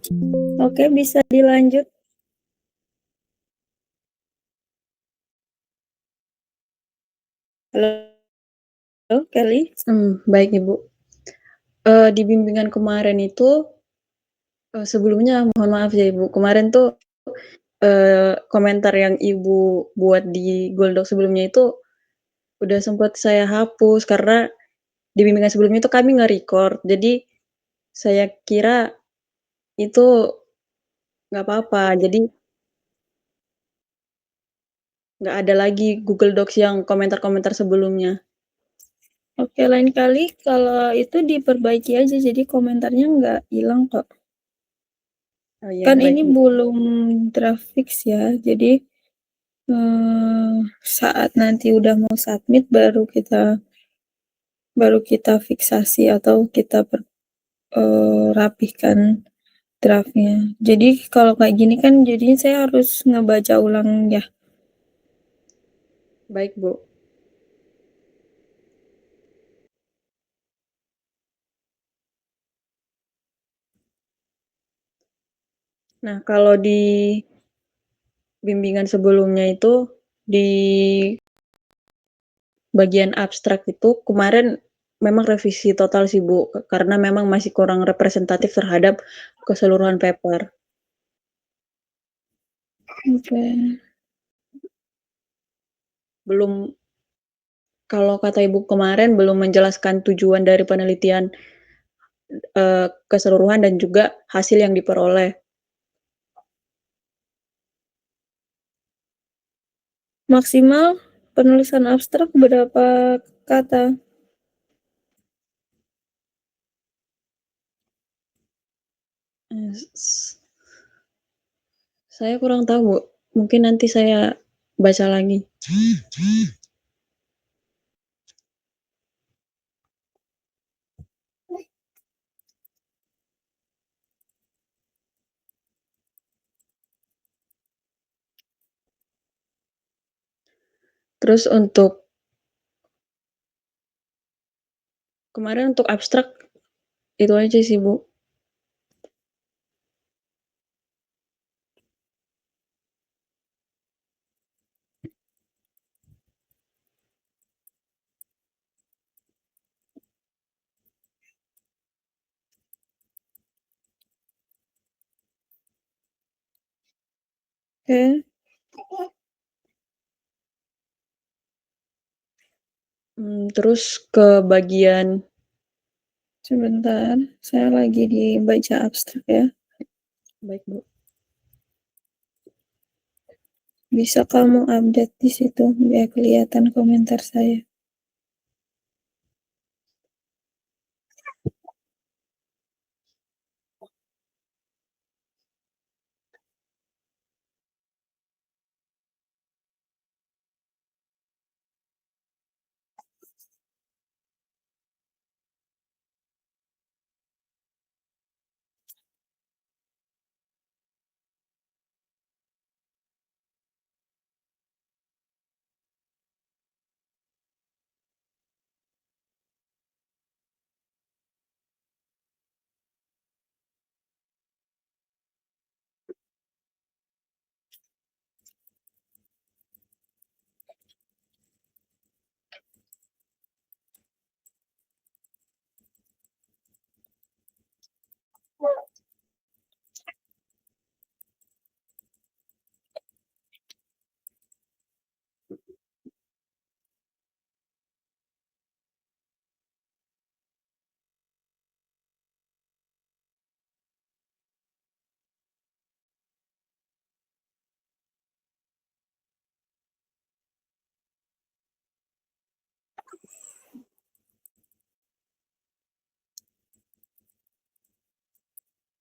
Oke, bisa dilanjut. Halo, Kelly. Baik Ibu. Di bimbingan kemarin itu, sebelumnya mohon maaf ya Ibu, kemarin tuh, komentar yang Ibu buat di Google Docs sebelumnya itu udah sempet saya hapus karena di bimbingan sebelumnya itu kami nge-record. Jadi saya kira itu nggak apa-apa, jadi nggak ada lagi Google Docs yang komentar-komentar sebelumnya. Oke, lain kali kalau itu diperbaiki aja, jadi komentarnya nggak hilang kok. Oh iya, Kan baik ini Bu. belum draft fix ya, jadi saat nanti udah mau submit baru kita fiksasi atau kita rapihkan draftnya. Jadi kalau kayak gini kan jadinya saya harus ngebaca ulang ya. Baik Bu. Nah, kalau di bimbingan sebelumnya itu, di bagian abstrak itu kemarin memang revisi total sih Bu, karena memang masih kurang representatif terhadap keseluruhan paper. Oke. Belum, kalau kata Ibu kemarin belum menjelaskan tujuan dari penelitian, keseluruhan dan juga hasil yang diperoleh. Maksimal penulisan abstrak berapa kata? Saya kurang tahu Bu, mungkin nanti saya baca lagi. Terus untuk kemarin untuk abstrak itu aja sih Bu. Oke. Terus ke bagian, Sebentar, saya lagi dibaca abstrak ya. baik Bu. Bisa kamu update di situ biar kelihatan komentar saya.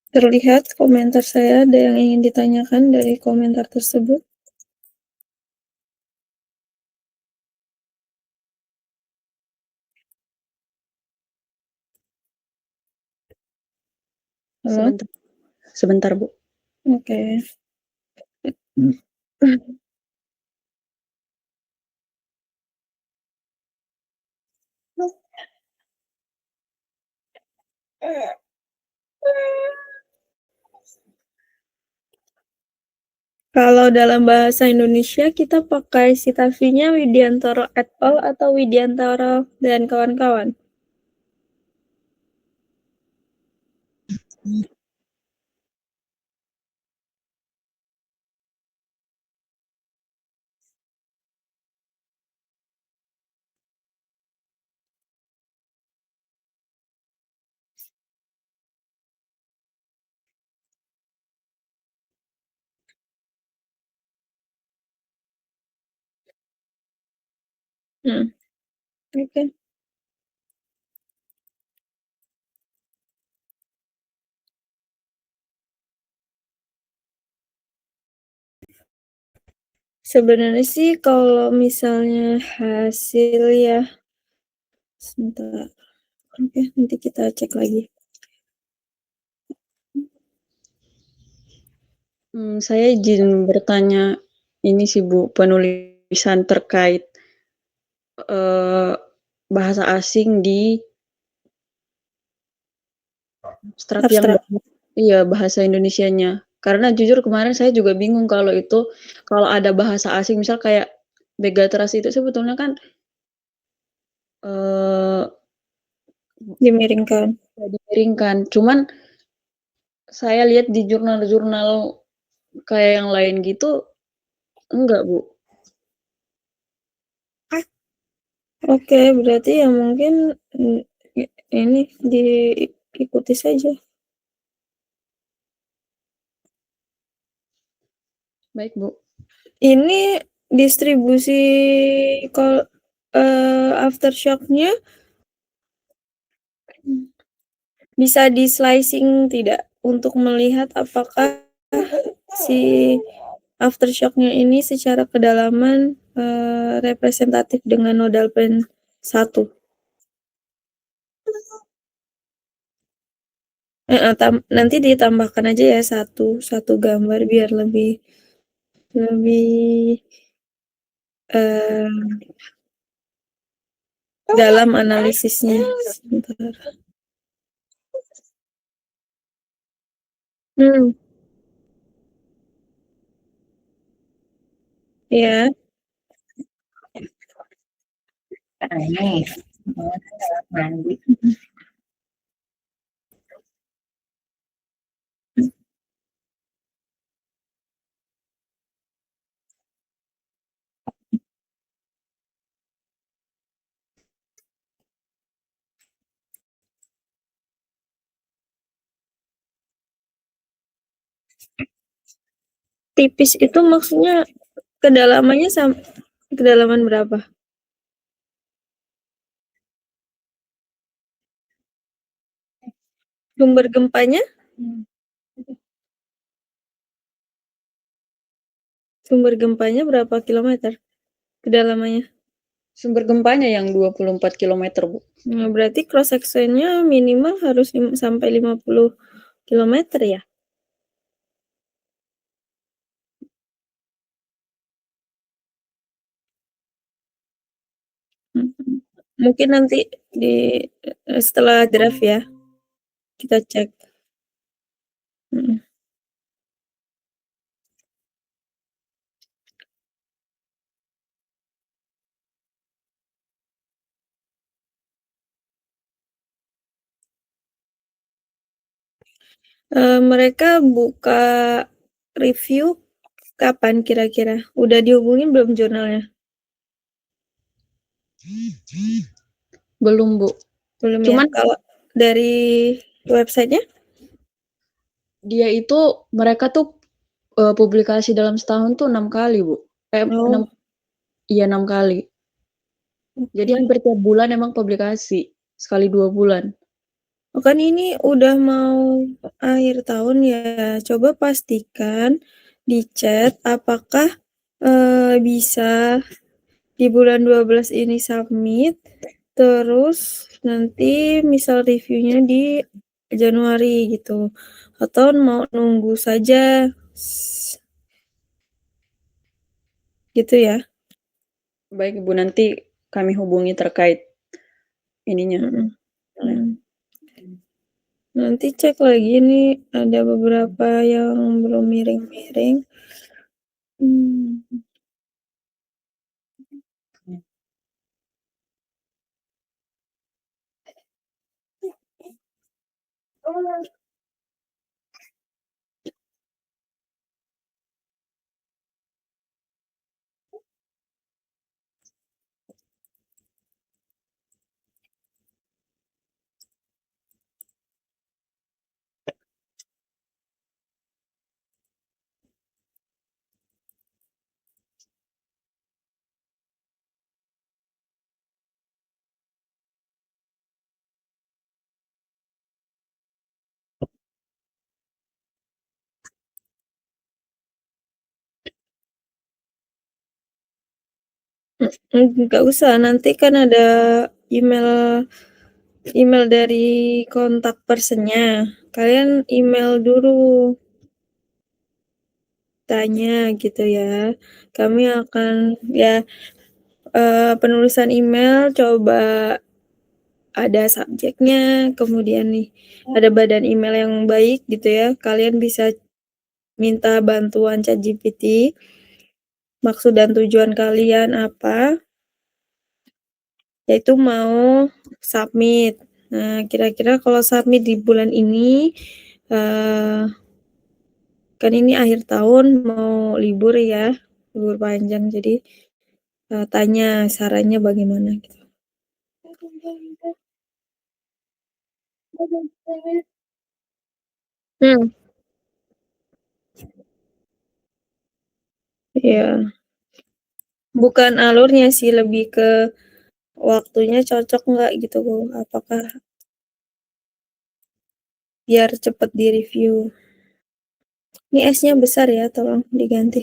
Terlihat komentar saya, ada yang ingin ditanyakan dari komentar tersebut? Halo? Sebentar, sebentar Bu. Oke. Kalau dalam bahasa Indonesia kita pakai citavinya Widiantoro et al. Atau Widiantoro dan kawan-kawan? Hmm, oke. Sebenarnya sih kalau misalnya hasil ya, sebentar. Oke, nanti kita cek lagi. Saya izin bertanya ini sih Bu, penulisan terkait, bahasa asing di abstrak yang Abstrak. iya, bahasa Indonesianya. Karena jujur kemarin saya juga bingung kalau itu, kalau ada bahasa asing misal kayak Megatrust itu sebetulnya kan, Dimiringkan. bisa dimiringkan. Cuman saya lihat di jurnal-jurnal kayak yang lain gitu, enggak Bu. Oke, berarti ya mungkin ini diikuti saja. Baik Bu. Ini distribusi aftershock-nya bisa di slicing tidak untuk melihat apakah si aftershock-nya ini secara kedalaman representatif dengan nodal pen 1. Nanti ditambahkan aja ya satu gambar biar lebih dalam analisisnya. Sebentar. Ya. Tipis itu maksudnya kedalamannya kedalaman berapa? Sumber gempanya? Sumber gempanya berapa kilometer kedalamannya? Sumber gempanya yang 24 kilometer Bu. Nah, berarti cross section-nya minimal harus sampai 50 kilometer ya? Mungkin nanti setelah draft ya, kita cek. Mereka buka review kapan kira-kira? Udah dihubungin belum jurnalnya? Belum Bu. Belum ya? Cuman Kalau dari websitenya? dia itu mereka tuh publikasi dalam setahun tuh 6 kali Bu. 6, iya 6 kali. Jadi hampir tiap bulan emang publikasi, sekali 2 bulan. Kan ini udah mau akhir tahun ya, coba pastikan di chat apakah bisa di bulan 12 ini submit, terus nanti misal reviewnya di Januari gitu, atau mau nunggu saja gitu ya. Baik Ibu, nanti kami hubungi terkait ininya. Nanti cek lagi nih, ada beberapa yang belum miring-miring. Mmm. Nggak usah, nanti kan ada email email dari kontak person-nya. Kalian email dulu, tanya gitu ya. Kami akan ya, penulisan email coba ada subjeknya, kemudian nih ada badan email yang baik gitu ya, kalian bisa minta bantuan ChatGPT, maksud dan tujuan kalian apa, yaitu mau submit. Nah, kira-kira kalau submit di bulan ini, kan ini akhir tahun mau libur ya, libur panjang, jadi, tanya sarannya bagaimana gitu. Hmm, iya. Bukan alurnya sih, lebih ke waktunya cocok nggak gitu, apakah biar cepet di-review. Ini S-nya besar ya, tolong diganti.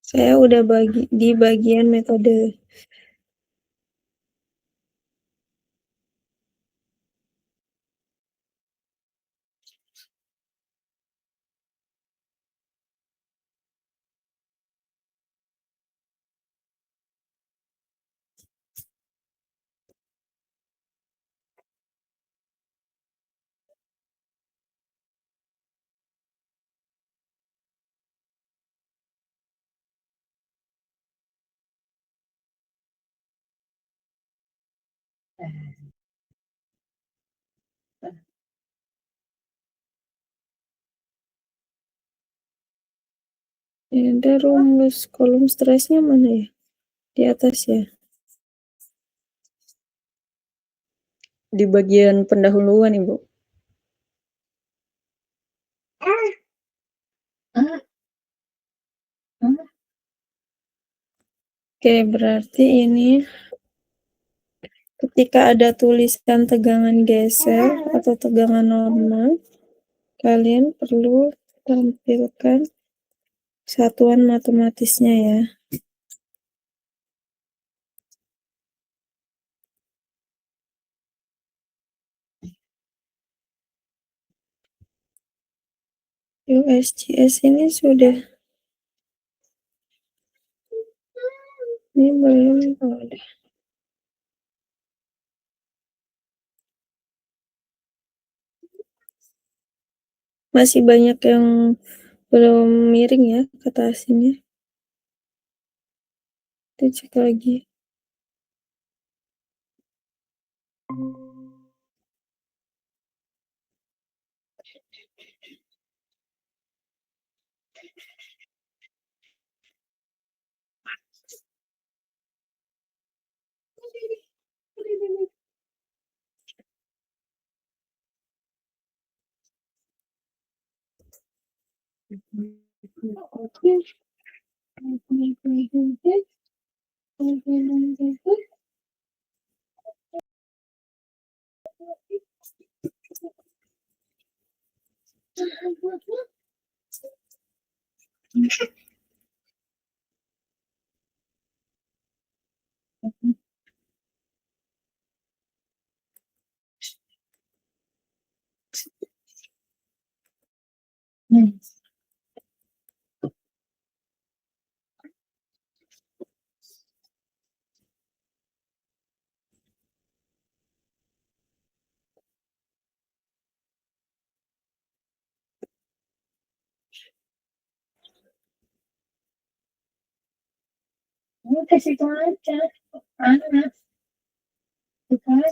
Saya udah di bagian metode. Ada rumus kolom stresnya mana ya? Di atas ya? Di bagian pendahuluan, Ibu. Oke, berarti ini ketika ada tulisan tegangan geser atau tegangan normal, kalian perlu tampilkan satuan matematisnya ya. USGS ini sudah, ini belum ada. Masih banyak yang belum miring ya kata aslinya. Kita cek lagi.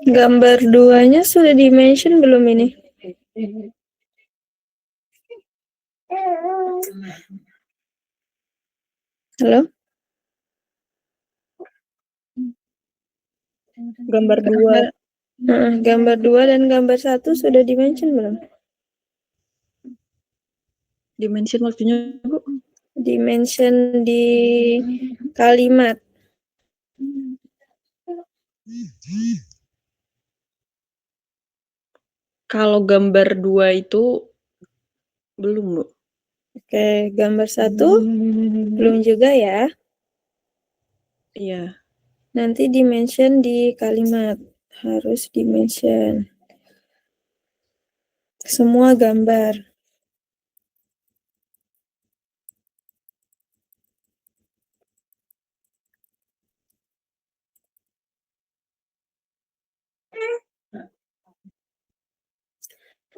Gambar 2-nya sudah di-mention belum ini? Halo? Gambar 2. Gambar 2 dan gambar 1 sudah di-mention belum? Dimension maksudnya, Bu? Di-mention di kalimat. Kalau gambar 2 itu belum, Bu. Oke, gambar 1 belum juga ya? Iya. Nanti di-mention di kalimat. Harus di-mention. Semua gambar.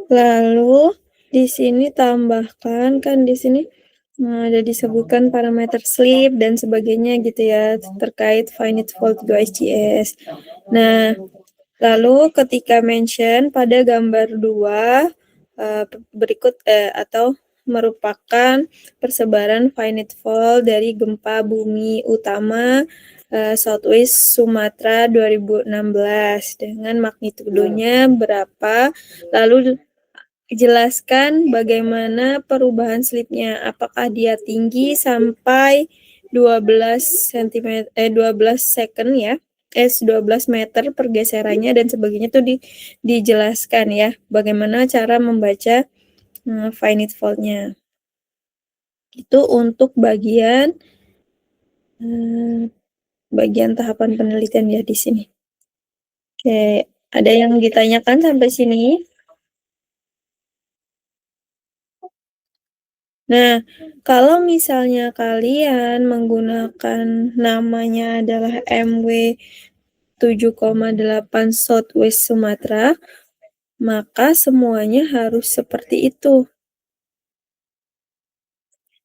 Lalu di sini tambahkan, kan di sini ada disebutkan parameter sleep dan sebagainya gitu ya, terkait finite fault GeoISGS. Nah, lalu ketika mention pada gambar 2 berikut atau merupakan persebaran finite fault dari gempa bumi utama Southwest Sumatera 2016 dengan magnitudonya berapa, lalu jelaskan bagaimana perubahan slipnya, apakah dia tinggi sampai 12 second ya, 12 meter pergeserannya dan sebagainya, itu dijelaskan ya, bagaimana cara membaca finite fault-nya. Itu untuk bagian tahapan penelitian ya di sini. Oke, ada yang ditanyakan sampai sini? Nah, kalau misalnya kalian menggunakan namanya adalah MW 7,8 Southwest Sumatera, maka semuanya harus seperti itu.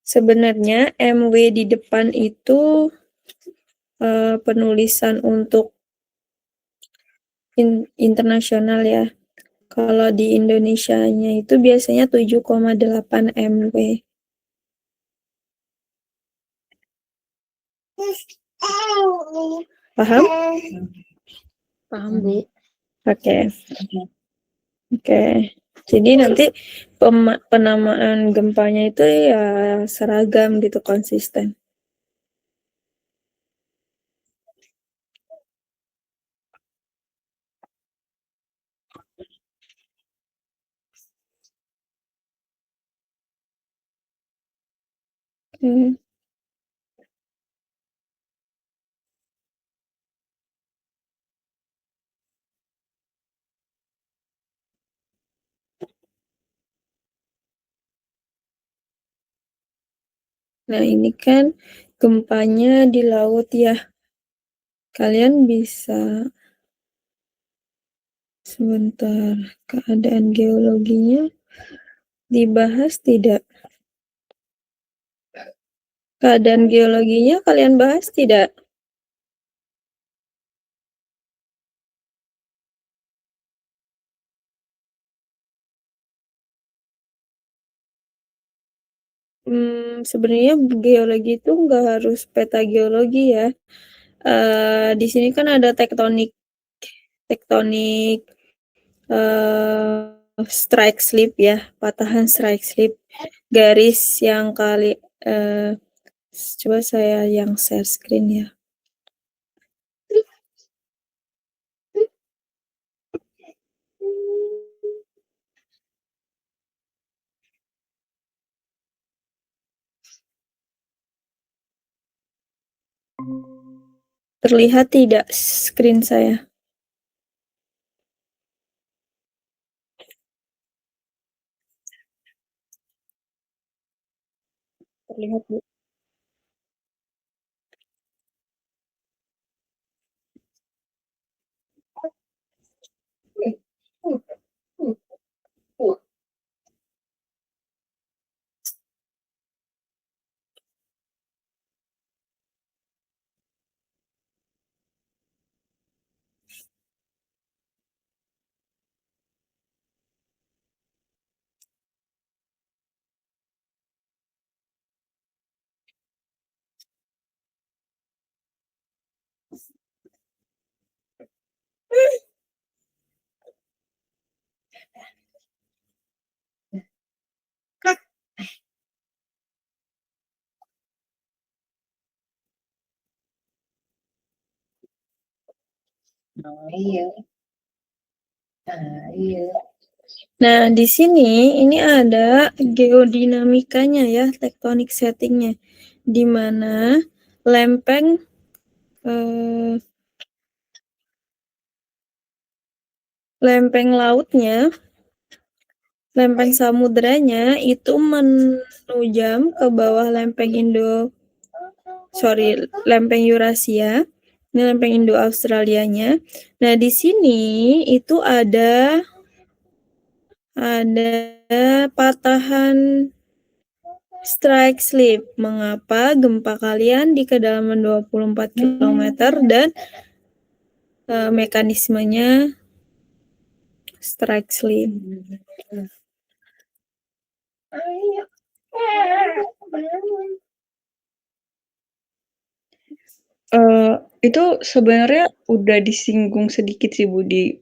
Sebenarnya MW di depan itu penulisan untuk internasional ya. Kalau di Indonesianya itu biasanya 7,8 MW. Paham? Paham, Bu. Oke. Oke. Jadi nanti penamaan gempanya itu ya seragam gitu, konsisten. Oke. Nah, ini kan gempanya di laut ya. Kalian bisa sebentar, keadaan geologinya dibahas tidak? Keadaan geologinya kalian bahas tidak? Sebenarnya geologi itu nggak harus peta geologi ya. Di sini kan ada tektonik strike slip ya, patahan strike slip, garis yang coba saya yang share screen ya. Terlihat tidak screen saya? Terlihat, Bu. Oh, iya. Iya. Nah, di sini ini ada geodinamikanya ya, tektonik settingnya, di mana lempeng eh, lempeng lautnya, lempeng samudranya itu menujam ke bawah lempeng Eurasia. Ini lempeng Indo Australianya. Nah, di sini itu ada patahan strike slip. Mengapa gempa kalian di kedalaman 24 km dan mekanismenya strike slip. Itu sebenarnya udah disinggung sedikit sih Bu di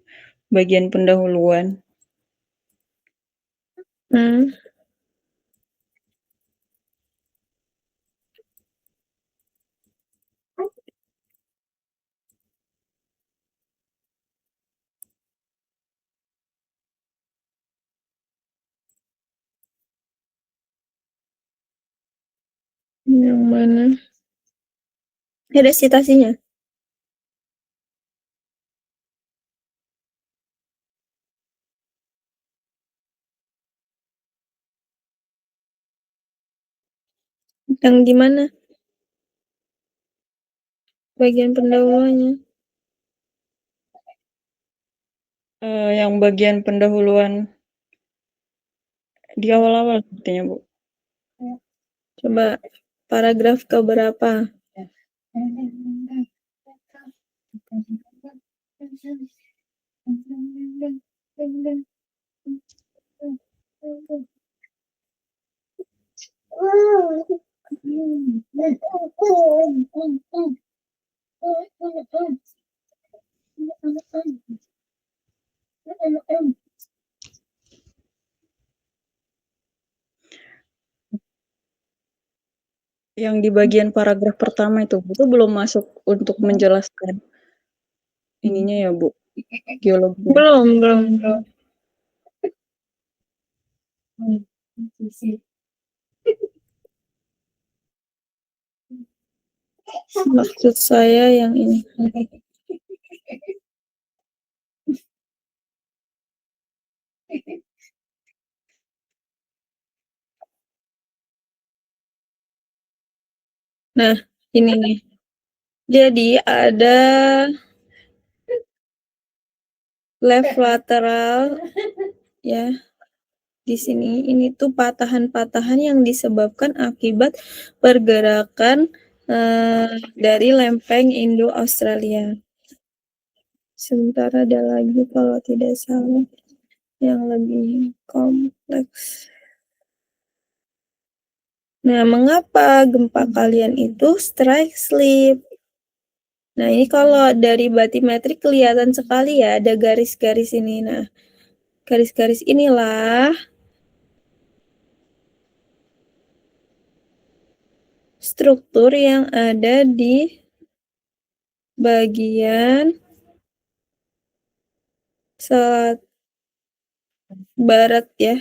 bagian pendahuluan. Hmm. Yang mana? Ada citasinya. Yang di mana? Bagian pendahuluannya. Yang bagian pendahuluan di awal-awal sepertinya Bu. Coba paragraf ke berapa? Yang di bagian paragraf pertama itu belum masuk untuk menjelaskan ininya ya Bu, geologinya. Belum. Maksud saya yang ini. Nah, ini nih. Jadi ada left lateral ya. Di sini ini tuh patahan-patahan yang disebabkan akibat pergerakan dari lempeng Indo Australia. Sebentar ada lagi kalau tidak salah yang lebih kompleks. Nah, mengapa gempa kalian itu strike slip? Nah, ini kalau dari batimetrik kelihatan sekali ya, ada garis-garis ini. Nah, garis-garis inilah struktur yang ada di bagian barat ya,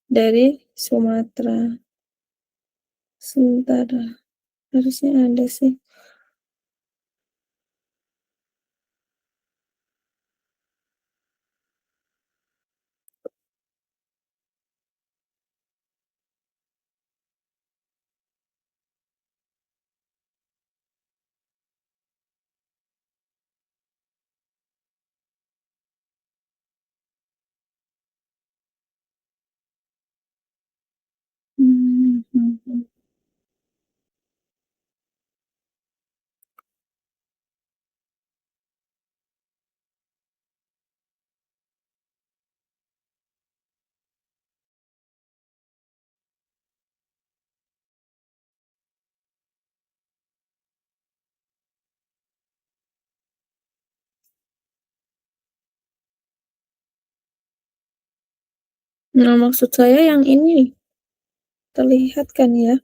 dari Sumatera. Sebentar, harusnya ada sih. Nah, maksud saya yang ini, terlihat kan ya?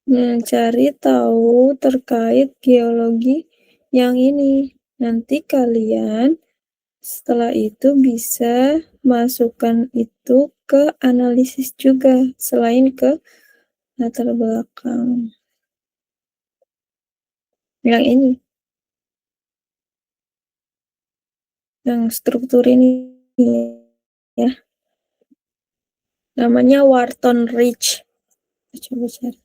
Nah, cari tahu terkait geologi yang ini. Nanti kalian setelah itu bisa masukkan itu ke analisis juga, selain ke latar belakang. Yang ini, yang struktur ini ya, namanya Wharton Ridge. Coba cari.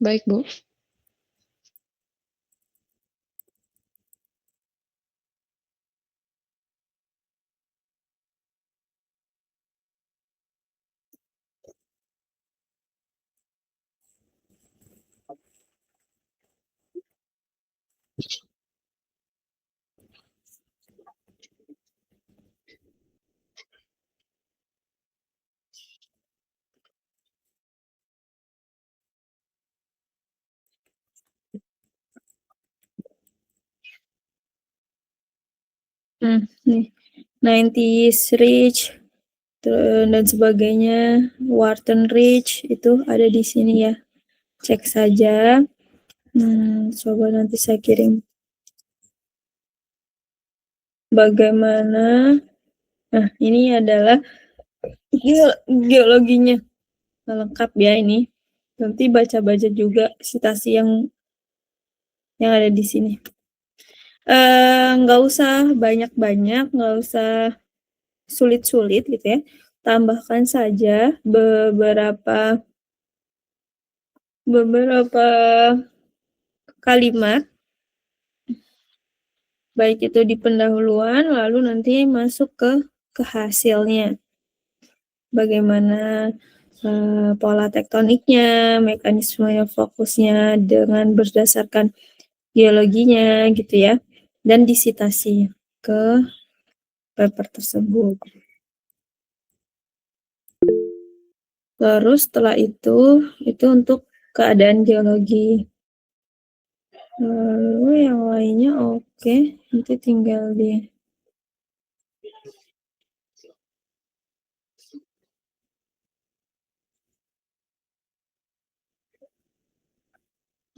Baik, Bu. Nih, 90s Ridge dan sebagainya, Wharton Ridge itu ada di sini ya. Cek saja. Coba nanti saya kirim. Bagaimana? Nah, ini adalah geologinya. Lengkap ya ini. Nanti baca-baca juga citasi yang ada di sini. Nggak usah banyak-banyak, nggak usah sulit-sulit gitu ya. Tambahkan saja beberapa kalimat, baik itu di pendahuluan, lalu nanti masuk ke hasilnya. Bagaimana pola tektoniknya, mekanisme fokusnya dengan berdasarkan geologinya gitu ya, dan disitasi ke paper tersebut. Terus setelah itu untuk keadaan geologi. Lalu yang lainnya oke, nanti tinggal di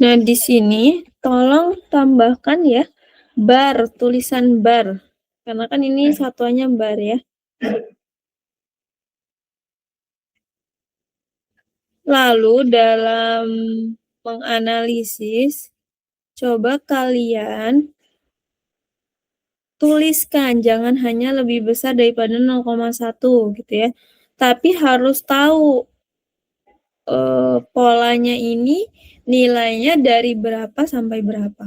Nah, di sini tolong tambahkan ya bar, tulisan bar. Karena kan ini satuannya bar ya. Lalu dalam menganalisis, coba kalian tuliskan, jangan hanya lebih besar daripada 0,1 gitu ya. Tapi harus tahu polanya ini nilainya dari berapa sampai berapa.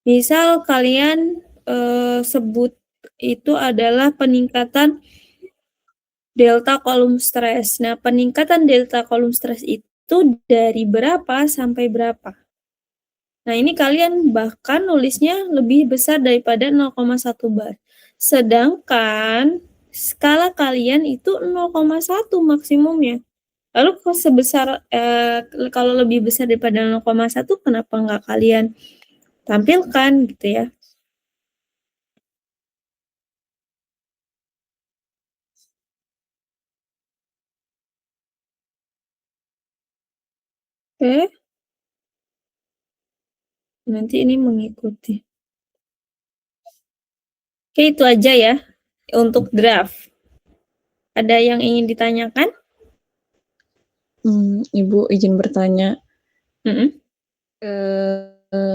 Misal kalian sebut itu adalah peningkatan delta kolom stres. Nah, peningkatan delta kolom stres itu dari berapa sampai berapa. Nah, ini kalian bahkan nulisnya lebih besar daripada 0,1 bar. Sedangkan skala kalian itu 0,1 maksimumnya. Lalu kalau lebih besar daripada 0,1 kenapa nggak kalian tampilkan gitu ya? Oke, nanti ini mengikuti. Oke, itu aja ya untuk draft. Ada yang ingin ditanyakan? Ibu izin bertanya.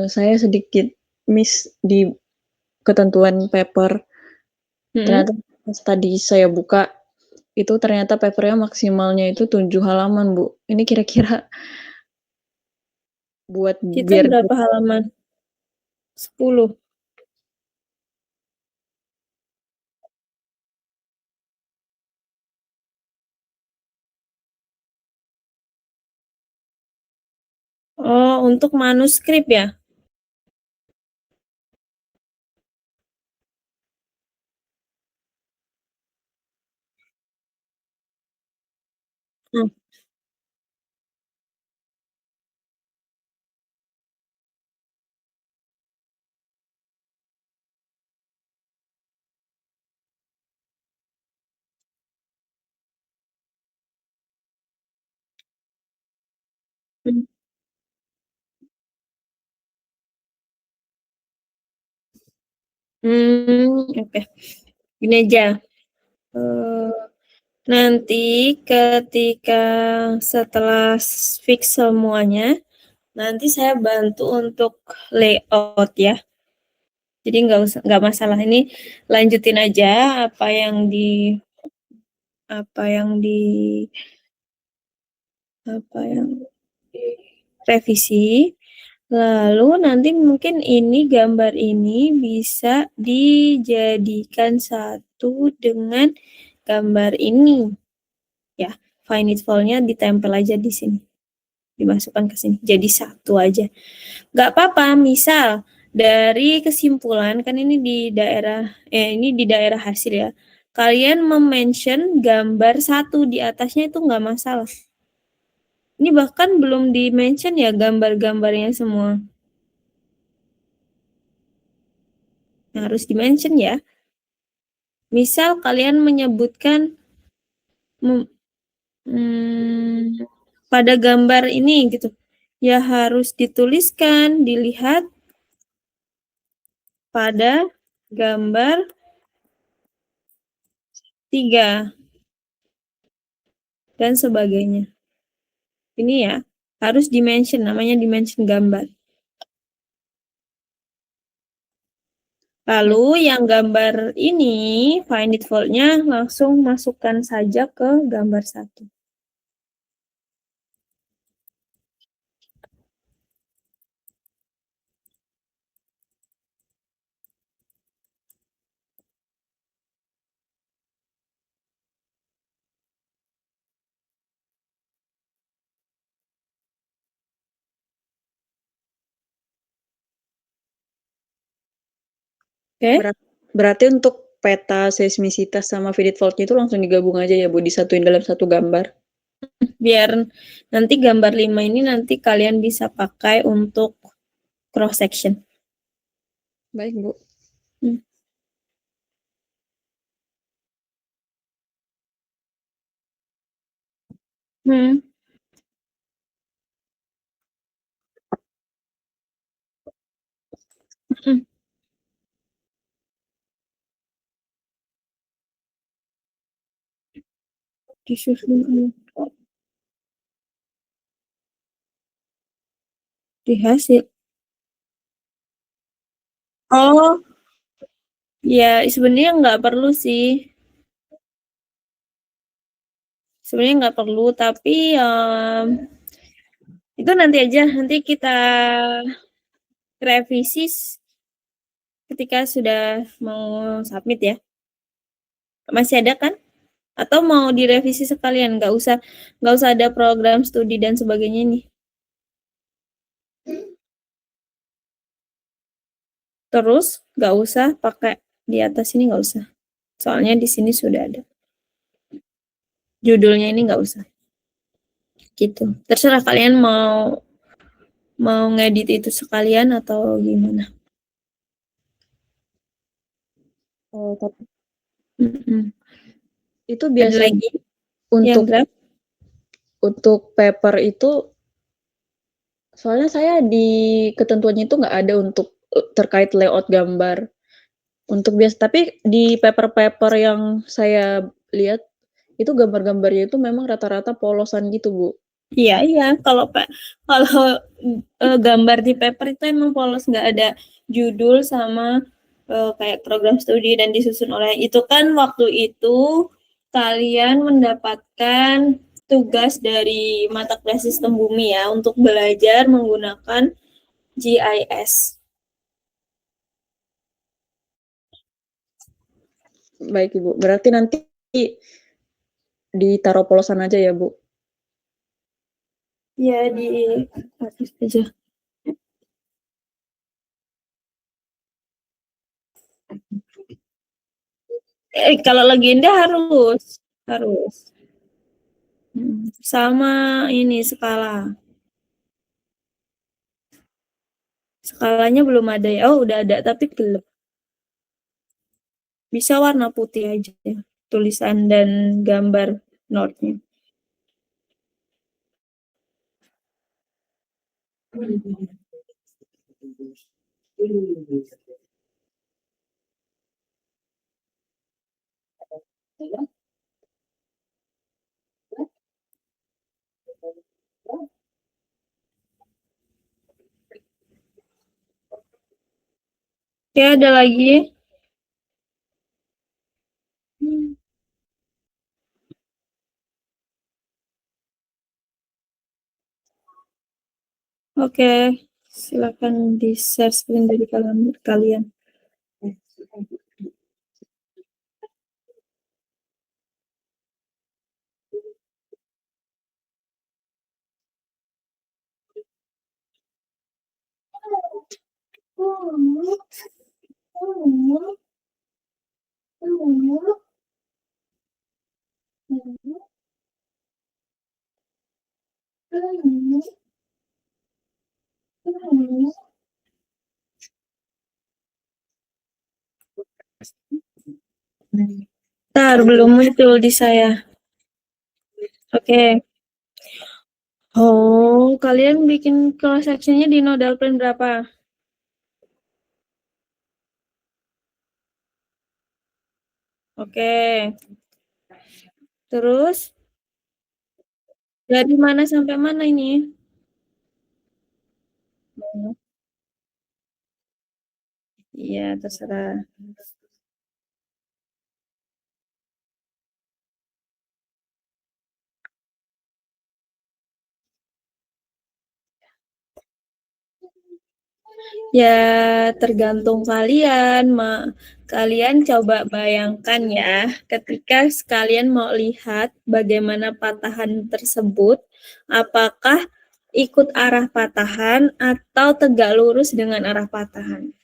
Saya sedikit miss di ketentuan paper. Ternyata pas tadi saya buka, itu ternyata papernya maksimalnya itu 7 halaman, Bu. Ini kira-kira buat Kita biar berapa halaman? 10. Oh, untuk manuskrip ya? Mmm. Oke. Gini aja, eee, nanti ketika setelah fix semuanya, nanti saya bantu untuk layout ya. Jadi nggak masalah, ini lanjutin aja apa yang di apa yang direvisi, lalu nanti mungkin ini gambar ini bisa dijadikan satu dengan gambar ini, ya. Find it file-nya ditempel aja di sini, dimasukkan ke sini, jadi satu aja. Nggak apa-apa, misal dari kesimpulan, kan ini di daerah hasil ya, kalian mention gambar satu di atasnya itu nggak masalah. Ini bahkan belum di-mention ya gambar-gambarnya semua. Nah, harus di-mention ya. Misal kalian menyebutkan pada gambar ini gitu, ya harus dituliskan, dilihat pada gambar 3 dan sebagainya. Ini ya, harus di-mention, namanya di-mention gambar. Lalu yang gambar ini, find it fault-nya langsung masukkan saja ke gambar 1. Oke? Berarti untuk peta seismisitas sama Vivid fault-nya itu langsung digabung aja ya, Bu, disatuin dalam satu gambar? Biar nanti gambar 5 ini nanti kalian bisa pakai untuk cross section. Baik, Bu. Hmm. Hmm. Hmm. Disusun di hasil. Oh, ya sebenarnya nggak perlu sih. Sebenarnya nggak perlu, tapi itu nanti aja, nanti kita revisi ketika sudah mau submit ya. Masih ada kan? Atau mau direvisi sekalian? Nggak usah ada program studi dan sebagainya nih. Terus nggak usah pakai di atas ini, nggak usah. Soalnya di sini sudah ada. Judulnya ini nggak usah. Gitu. Terserah kalian mau ngedit itu sekalian atau gimana. Oh, tapi Mm-mm. itu Ada biasa lagi yang untuk draft? paper itu, soalnya saya di ketentuannya itu nggak ada untuk terkait layout gambar. Untuk biasa, tapi di paper-paper yang saya lihat itu gambar-gambarnya itu memang rata-rata polosan gitu, Bu. Iya, iya. Kalau gambar di paper itu emang polos, nggak ada judul sama kayak program studi dan disusun oleh itu kan waktu itu kalian mendapatkan tugas dari mata kuliah sistem bumi ya untuk belajar menggunakan GIS. Baik, Ibu. Berarti nanti ditaruh polosan aja ya, Bu? Ya, di artis aja. Kalau legenda harus. Sama ini skala. Skalanya belum ada ya. Oh, udah ada tapi gelap. Bisa warna putih aja ya, tulisan dan gambar note-nya. Oke, ada lagi? Oke, silakan di-share screen dari kalian. Bentar, belum muncul di saya. Oke. Oh, kalian bikin cross sectionnya di nodal plan berapa? Oke. Terus dari mana sampai mana ini? Iya, terserah. Ya, tergantung kalian. Kalian coba bayangkan ya, ketika kalian mau lihat bagaimana patahan tersebut, apakah ikut arah patahan atau tegak lurus dengan arah patahan.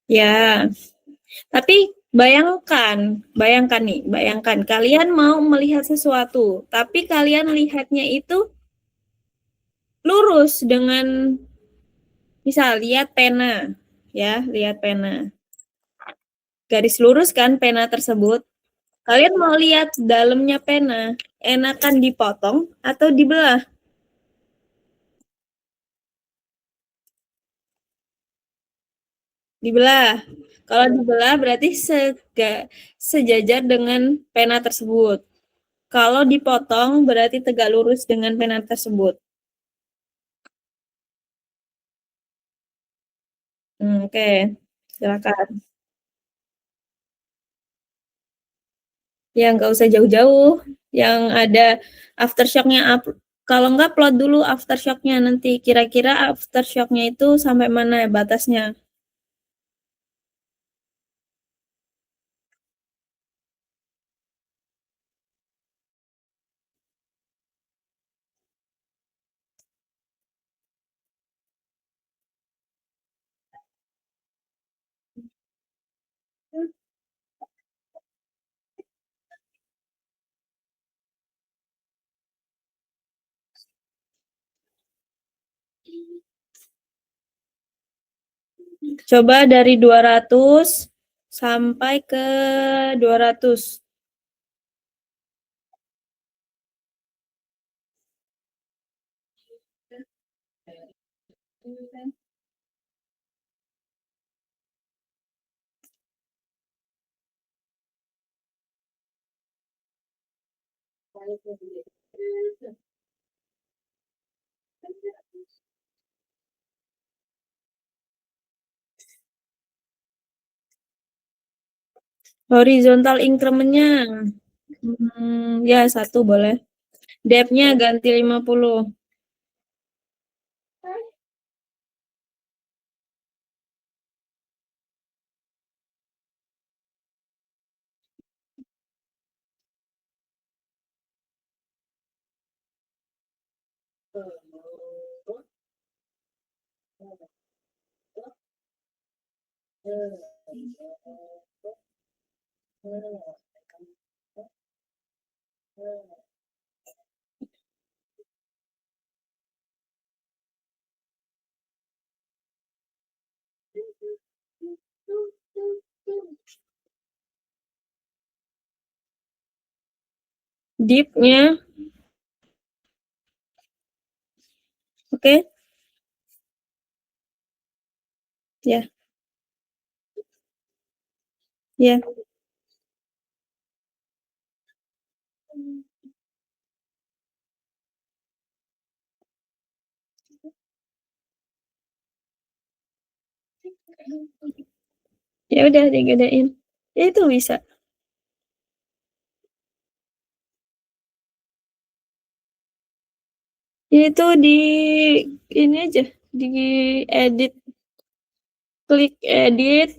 Ya, tapi bayangkan kalian mau melihat sesuatu, tapi kalian lihatnya itu lurus dengan, misal lihat pena, ya, lihat pena. Garis lurus kan pena tersebut. Kalian mau lihat dalamnya pena, enakan dipotong atau dibelah? Dibelah. Kalau dibelah berarti sejajar dengan pena tersebut. Kalau dipotong berarti tegak lurus dengan pena tersebut. Oke, silakan. Ya nggak usah jauh-jauh. Yang ada aftershocknya kalau nggak plot dulu aftershocknya nanti kira-kira aftershocknya itu sampai mana ya batasnya. Coba dari 200 sampai ke 200. Horizontal increment-nya, ya 1 boleh. Depth-nya ganti 50. Deep-nya, oke? Ya, ya. Ya udah digedein. Ya itu bisa. Itu di ini aja, di edit, klik edit,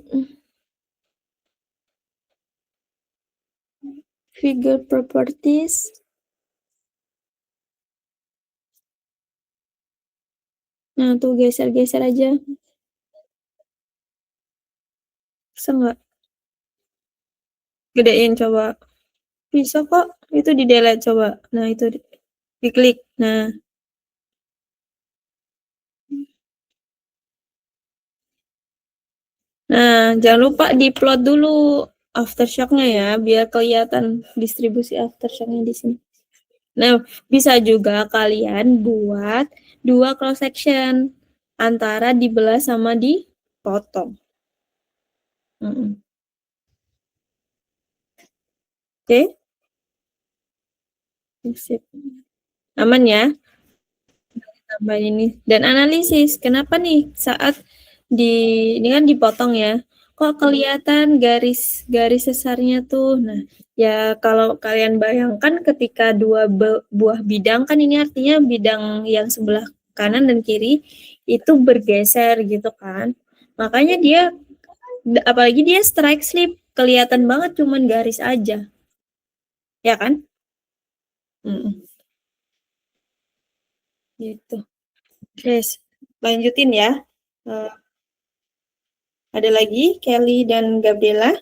figure properties. Nah, tuh geser-geser aja. Bisa nggak? Gedein coba. Bisa kok. Itu di delete coba. Nah, itu diklik. Nah, jangan lupa di-plot dulu aftershock-nya ya, biar kelihatan distribusi aftershock-nya di sini. Nah, bisa juga kalian buat 2 cross section antara dibelah sama dipotong. Oke? Sip. Aman ya? Tambah ini. Dan analisis, kenapa nih saat ini kan dipotong ya, kok kelihatan garis sesarnya tuh. Nah, ya kalau kalian bayangkan ketika dua buah bidang, kan ini artinya bidang yang sebelah kanan dan kiri itu bergeser gitu kan. Makanya dia, apalagi dia strike slip, kelihatan banget cuman garis aja. Ya kan? Gitu. Yes, lanjutin ya. Eh, ada lagi Kelly dan Gabriela.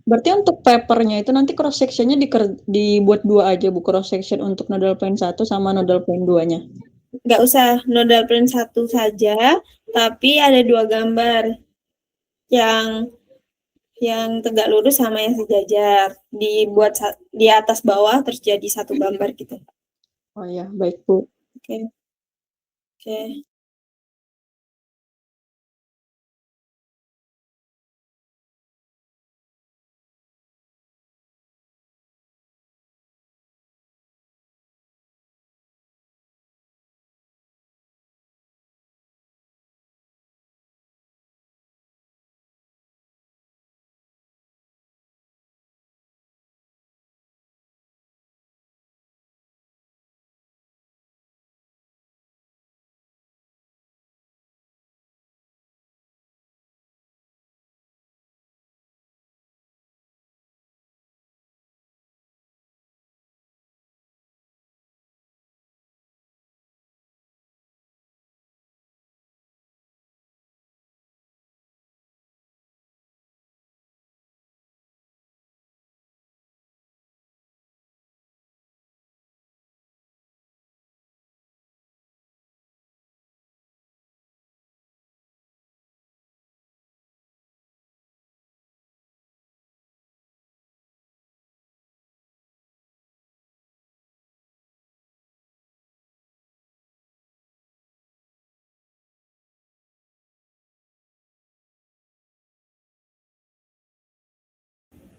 Berarti untuk papernya itu nanti cross sectionnya dibuat 2 aja Bu, cross section untuk nodal point 1 sama nodal point 2-nya? Nggak usah nodal print 1 saja, tapi ada 2 gambar. Yang tegak lurus sama yang sejajar. Dibuat di atas bawah terus jadi 1 gambar gitu. Oh ya, baik Bu. Oke. Oke.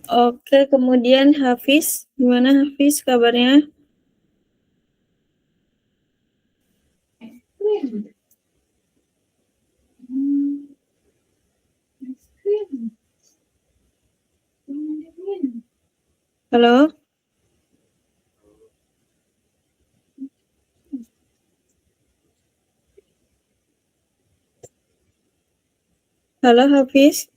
Oke, kemudian Hafiz, gimana Hafiz kabarnya? Halo? Halo Hafiz?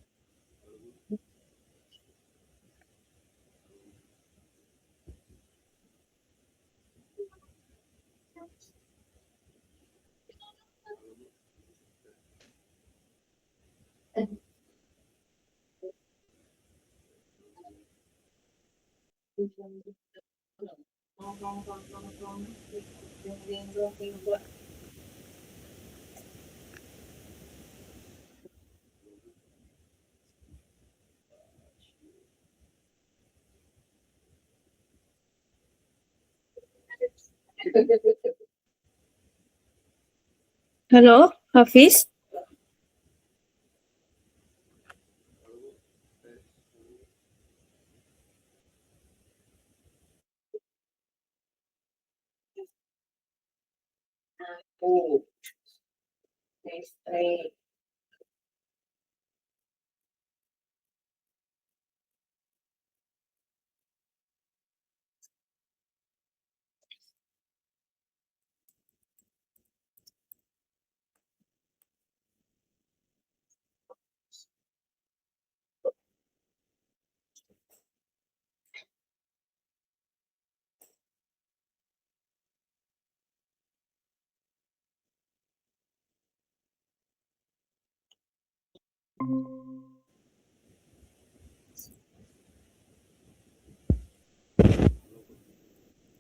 Halo, Hafiz?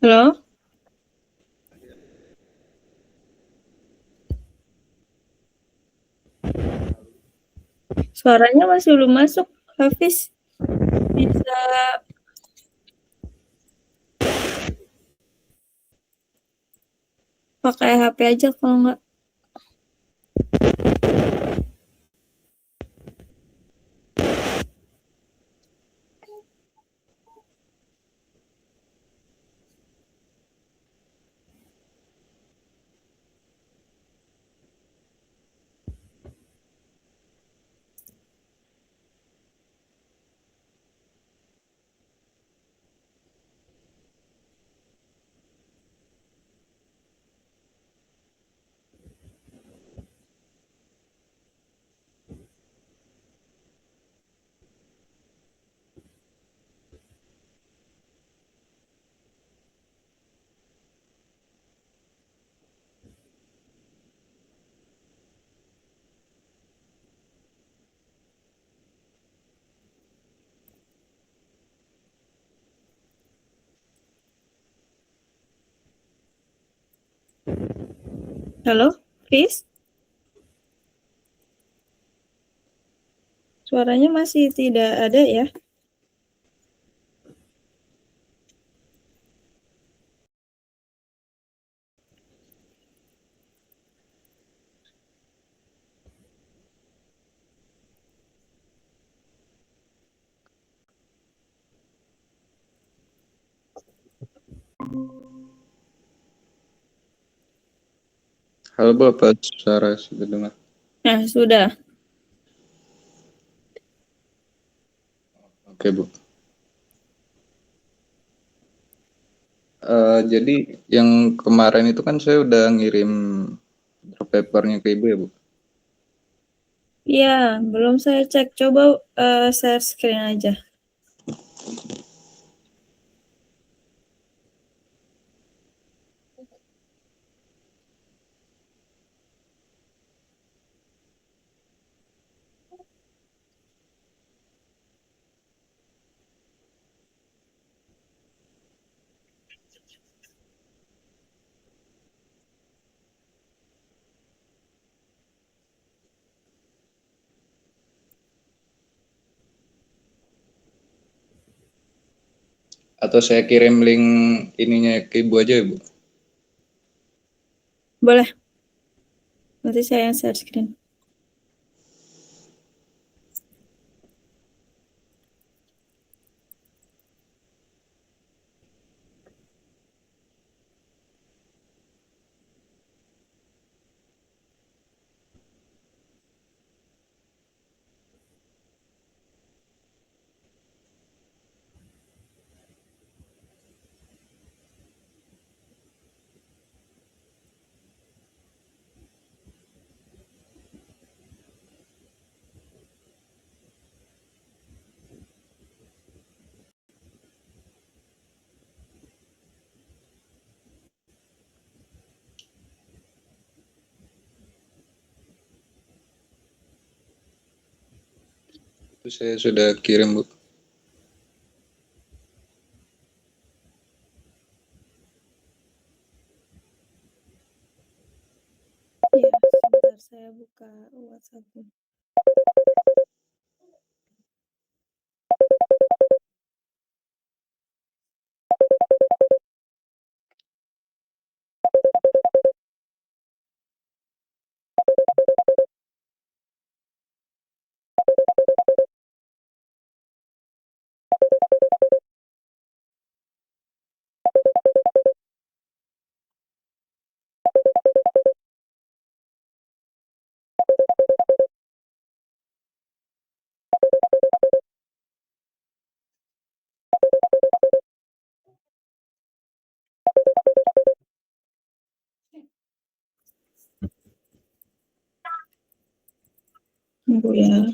Halo? Suaranya masih belum masuk, Hafiz. Bisa pakai HP aja kalau nggak. Halo, Hafiz? Suaranya masih tidak ada ya? Halo Bapak, suara sudah dengar. Nah, sudah. Oke Bu. Jadi yang kemarin itu kan saya udah ngirim draft papernya ke Ibu ya Bu. Iya, belum saya cek. Coba share screen aja. Atau saya kirim link ininya ke Ibu aja ya Bu. Boleh. Nanti saya yang share screen. Itu saya sudah kirim Bu. buka WhatsApp-nya. Tunggu ya.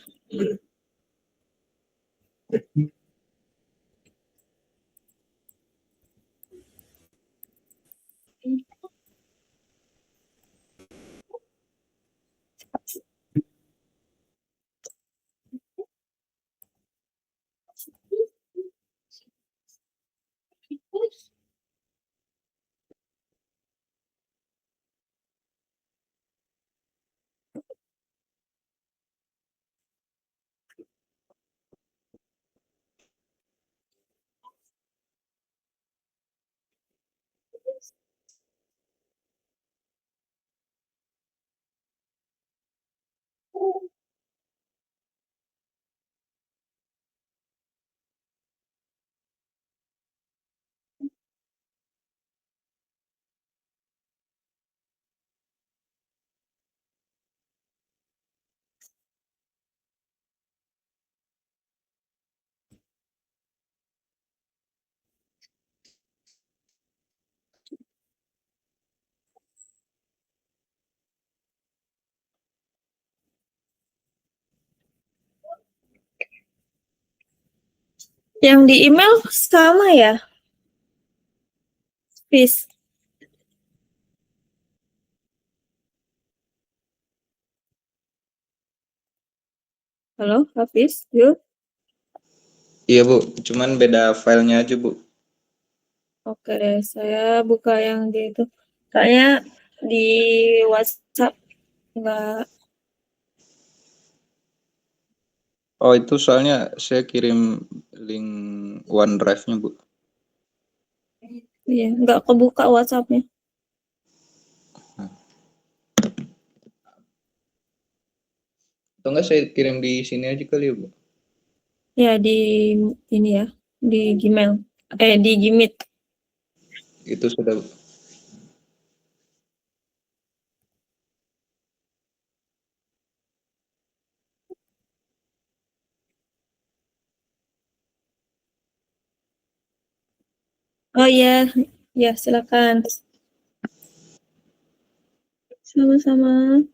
Yang di email sama ya? Peace. Halo, Hafiz, yuk. Iya Bu, cuman beda filenya aja Bu. Oke deh, saya buka yang di itu. Kayaknya di WhatsApp nggak. Oh itu soalnya saya kirim link OneDrive-nya Bu. Iya, nggak kebuka WhatsApp-nya. Atau enggak saya kirim di sini aja kali ya Bu? Ya di ini ya, di Gmail. Di Gmeet. Itu sudah Bu. Oh iya, ya silakan. Sama-sama.